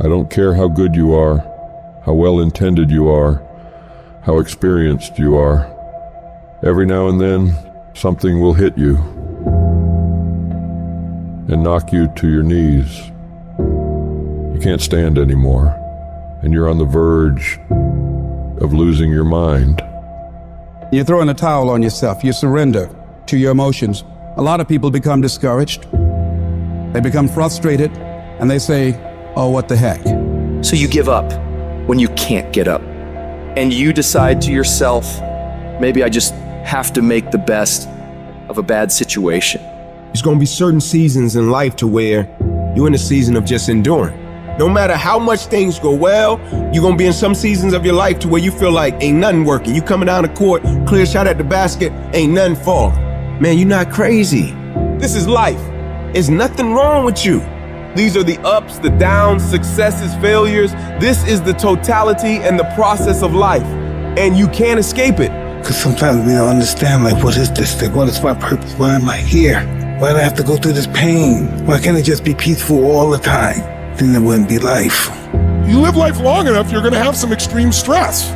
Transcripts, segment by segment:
I don't care how good you are, how well-intended you are, how experienced you are. Every now and then, something will hit you and knock you to your knees. You can't stand anymore, and you're on the verge of losing your mind. You throw in a towel on yourself. You surrender to your emotions. A lot of people become discouraged. They become frustrated, and they say, oh, what the heck? So you give up when you can't get up. And you decide to yourself, maybe I just have to make the best of a bad situation. There's gonna be certain seasons in life to where you're in a season of just enduring. No matter how much things go well, you're gonna be in some seasons of your life to where you feel like ain't nothing working. You coming down the court, clear shot at the basket, ain't nothing falling. Man, you're not crazy. This is life. There's nothing wrong with you. These are the ups, the downs, successes, failures. This is the totality and the process of life. And you can't escape it. Because sometimes we don't understand, like, what is this thing? What is my purpose? Why am I here? Why do I have to go through this pain? Why can't it just be peaceful all the time? Then it wouldn't be life. You live life long enough, you're going to have some extreme stress.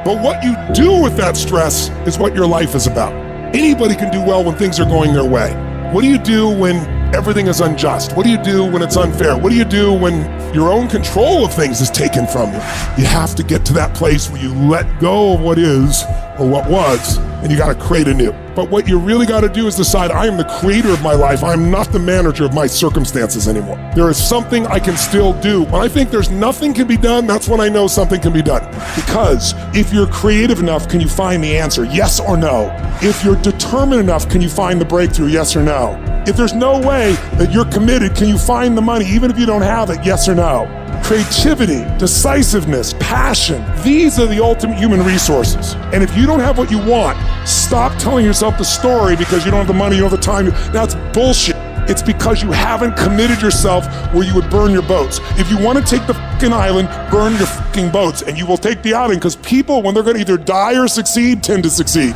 But what you do with that stress is what your life is about. Anybody can do well when things are going their way. What do you do when everything is unjust? What do you do when it's unfair? What do you do when your own control of things is taken from you? You have to get to that place where you let go of what is or what was, and you got to create anew. But what you really got to do is decide, I am the creator of my life. I'm not the manager of my circumstances anymore. There is something I can still do. When I think there's nothing can be done, that's when I know something can be done. Because if you're creative enough, can you find the answer? Yes or no? If you're determined enough, can you find the breakthrough? Yes or no? If there's no way that you're committed, can you find the money even if you don't have it? Yes or no? Creativity, decisiveness, passion, these are the ultimate human resources. And if you don't have what you want, stop telling yourself the story because you don't have the money, you don't have the time. That's bullshit. It's because you haven't committed yourself where you would burn your boats. If you want to take the fucking island, burn your fucking boats, and you will take the island, because people, when they're going to either die or succeed, tend to succeed.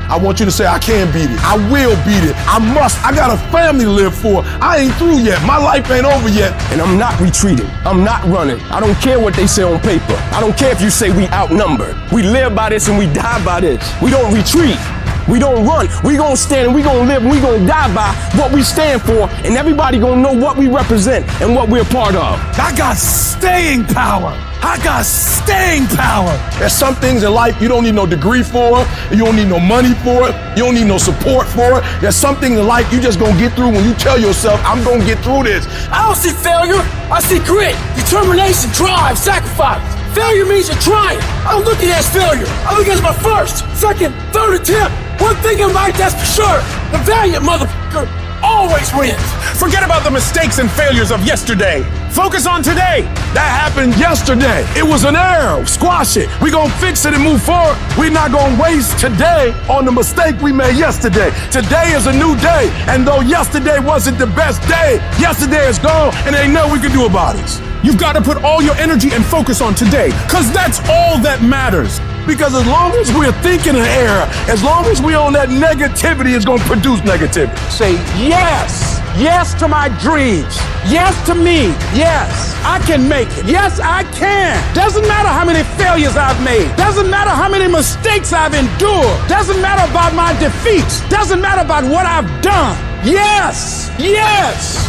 I want you to say, I can beat it. I will beat it. I must. I got a family to live for. I ain't through yet. My life ain't over yet. And I'm not retreating. I'm not running. I don't care what they say on paper. I don't care if you say we outnumbered. We live by this and we die by this. We don't retreat. We don't run. We gonna stand and we gonna live and we gonna die by what we stand for, and everybody gonna know what we represent and what we're a part of. I got staying power. I got staying power. There's some things in life you don't need no degree for. You don't need no money for it. You don't need no support for it. There's some things in life you just gonna get through when you tell yourself, I'm gonna get through this. I don't see failure. I see grit, determination, drive, sacrifice. Failure means you're trying. I don't look at it as failure. I look at it as my first, second, third attempt. One thing in life, that's for sure. The valiant motherfucker always wins. Forget about the mistakes and failures of yesterday. Focus on today. That happened yesterday. It was an error. Squash it. We gonna fix it and move forward. We're not gonna waste today on the mistake we made yesterday. Today is a new day. And though yesterday wasn't the best day, yesterday is gone and ain't nothing we can do about it. You've got to put all your energy and focus on today, because that's all that matters. Because as long as we're thinking an error, as long as we're on that negativity, it's going to produce negativity. Say yes. Yes to my dreams. Yes to me. Yes, I can make it. Yes, I can. Doesn't matter how many failures I've made. Doesn't matter how many mistakes I've endured. Doesn't matter about my defeats. Doesn't matter about what I've done. Yes. Yes.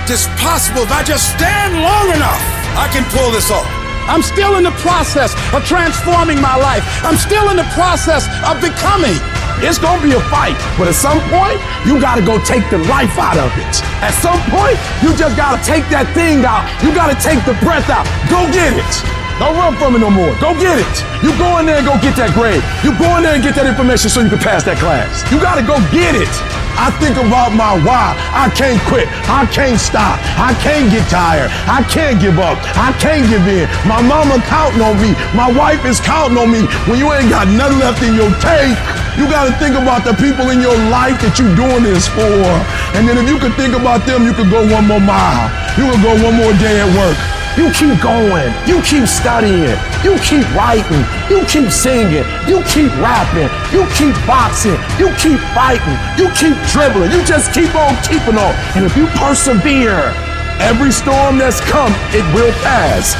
It's possible if I just stand long enough, I can pull this off. I'm still in the process of transforming my life. I'm still in the process of becoming. It's gonna be a fight, but at some point, you gotta go take the life out of it. At some point, you just gotta take that thing out. You gotta take the breath out. Go get it. Don't run from it no more. Go get it. You go in there and go get that grade. You go in there and get that information so you can pass that class. You gotta go get it. I think about my why. I can't quit. I can't stop. I can't get tired. I can't give up. I can't give in. My mama counting on me. My wife is counting on me. When you ain't got nothing left in your tank, you gotta think about the people in your life that you're doing this for. And then if you could think about them, you could go one more mile. You could go one more day at work. You keep going, you keep studying, you keep writing, you keep singing, you keep rapping, you keep boxing, you keep fighting, you keep dribbling, you just keep on keeping on. And if you persevere, Every storm that's come, it will pass.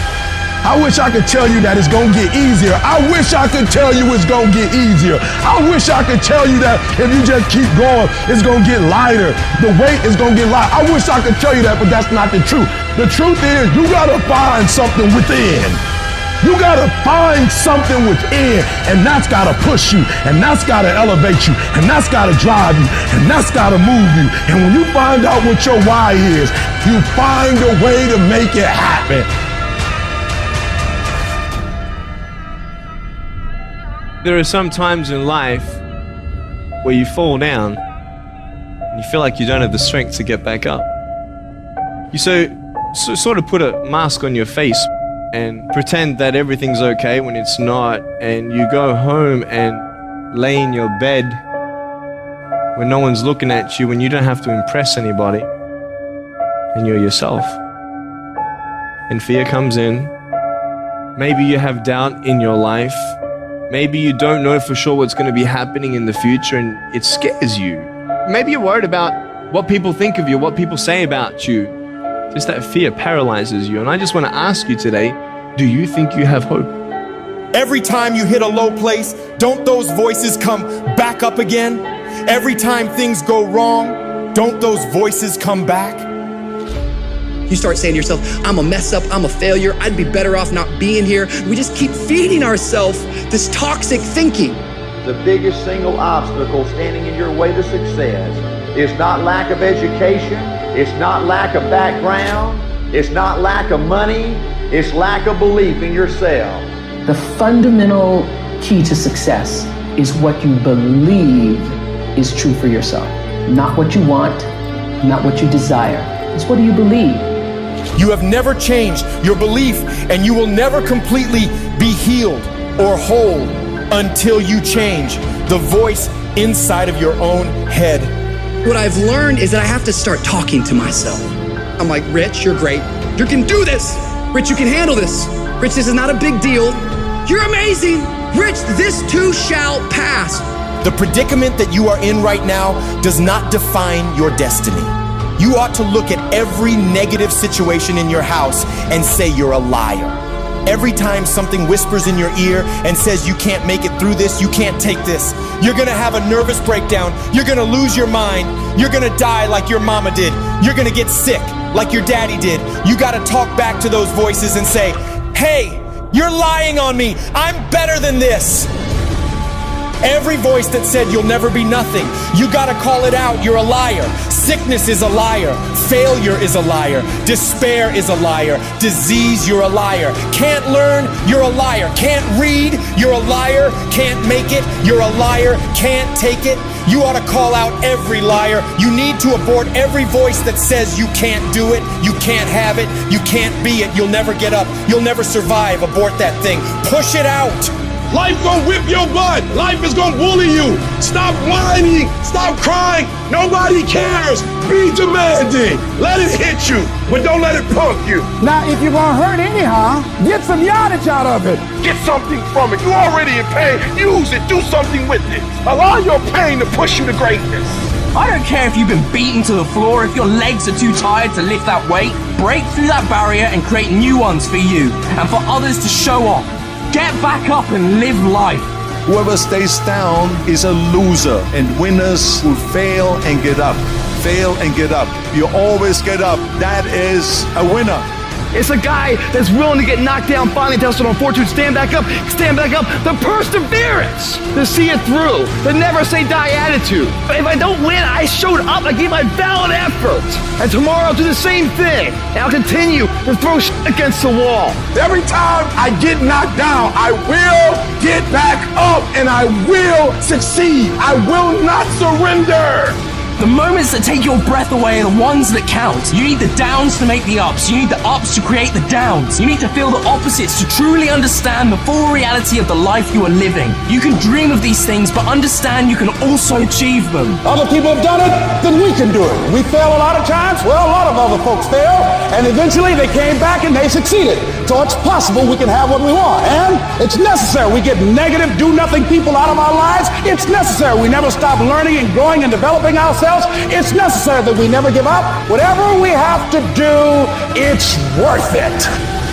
I wish I could tell you that it's gonna get easier. I wish I could tell you it's gonna get easier. I wish I could tell you that if you just keep going, it's gonna get lighter. The weight is gonna get lighter. I wish I could tell you that, but that's not the truth. The truth is, you gotta find something within. You gotta find something within, and that's gotta push you, and that's gotta elevate you, and that's gotta drive you, and that's gotta move you. And when you find out what your why is, you find a way to make it happen. There are some times in life where you fall down and you feel like you don't have the strength to get back up. You sort of put a mask on your face and pretend that everything's okay when it's not, and you go home and lay in your bed when no one's looking at you, when you don't have to impress anybody, and you're yourself. And fear comes in. Maybe you have doubt in your life. Maybe you don't know for sure what's going to be happening in the future and it scares you. Maybe you're worried about what people think of you, what people say about you. Just that fear paralyzes you. And I just want to ask you today, do you think you have hope? Every time you hit a low place, don't those voices come back up again? Every time things go wrong, don't those voices come back? You start saying to yourself, I'm a mess up, I'm a failure, I'd be better off not being here. We just keep feeding ourselves this toxic thinking. The biggest single obstacle standing in your way to success is not lack of education, it's not lack of background, it's not lack of money, it's lack of belief in yourself. The fundamental key to success is what you believe is true for yourself. Not what you want, not what you desire. It's what do you believe? You have never changed your belief, and you will never completely be healed or whole until you change the voice inside of your own head. What I've learned is that I have to start talking to myself. I'm like, Rich, you're great. You can do this. Rich, you can handle this. Rich, this is not a big deal. You're amazing. Rich, this too shall pass. The predicament that you are in right now does not define your destiny. You ought to look at every negative situation in your house and say you're a liar. Every time something whispers in your ear and says you can't make it through this, you can't take this, you're gonna have a nervous breakdown, you're gonna lose your mind, you're gonna die like your mama did, you're gonna get sick like your daddy did. You gotta talk back to those voices and say, hey, you're lying on me, I'm better than this. Every voice that said you'll never be nothing, you gotta call it out, you're a liar. Sickness is a liar. Failure is a liar. Despair is a liar. Disease, you're a liar. Can't learn, you're a liar. Can't read, you're a liar. Can't make it, you're a liar. Can't take it, you ought to call out every liar. You need to abort every voice that says you can't do it, you can't have it, you can't be it, you'll never get up, you'll never survive. Abort that thing. Push it out. Life gonna whip your butt. Life is gonna bully you. Stop whining. Stop crying. Nobody cares. Be demanding. Let it hit you, but don't let it punk you. Now, if you're gonna hurt anyhow, get some yardage out of it. Get something from it. You're already in pain. Use it. Do something with it. Allow your pain to push you to greatness. I don't care if you've been beaten to the floor, if your legs are too tired to lift that weight. Break through that barrier and create new ones for you and for others to show off. Get back up and live life. Whoever stays down is a loser, and winners will fail and get up. Fail and get up. You always get up. That is a winner. It's a guy that's willing to get knocked down, finally tested on fortune, stand back up, the perseverance to see it through, the never say die attitude. If I don't win, I showed up, I gave my valid effort. And tomorrow I'll do the same thing. And I'll continue to throw shit against the wall. Every time I get knocked down, I will get back up and I will succeed. I will not surrender. The moments that take your breath away are the ones that count. You need the downs to make the ups. You need the ups to create the downs. You need to feel the opposites to truly understand the full reality of the life you are living. You can dream of these things, but understand you can also achieve them. Other people have done it, then we can do it. We fail a lot of times, well, a lot of other folks fail, and eventually they came back and they succeeded. So it's possible we can have what we want, and it's necessary. We get negative, do-nothing people out of our lives. It's necessary. We never stop learning and growing and developing ourselves. ourselves. It's necessary that we never give up. Whatever we have to do, it's worth it.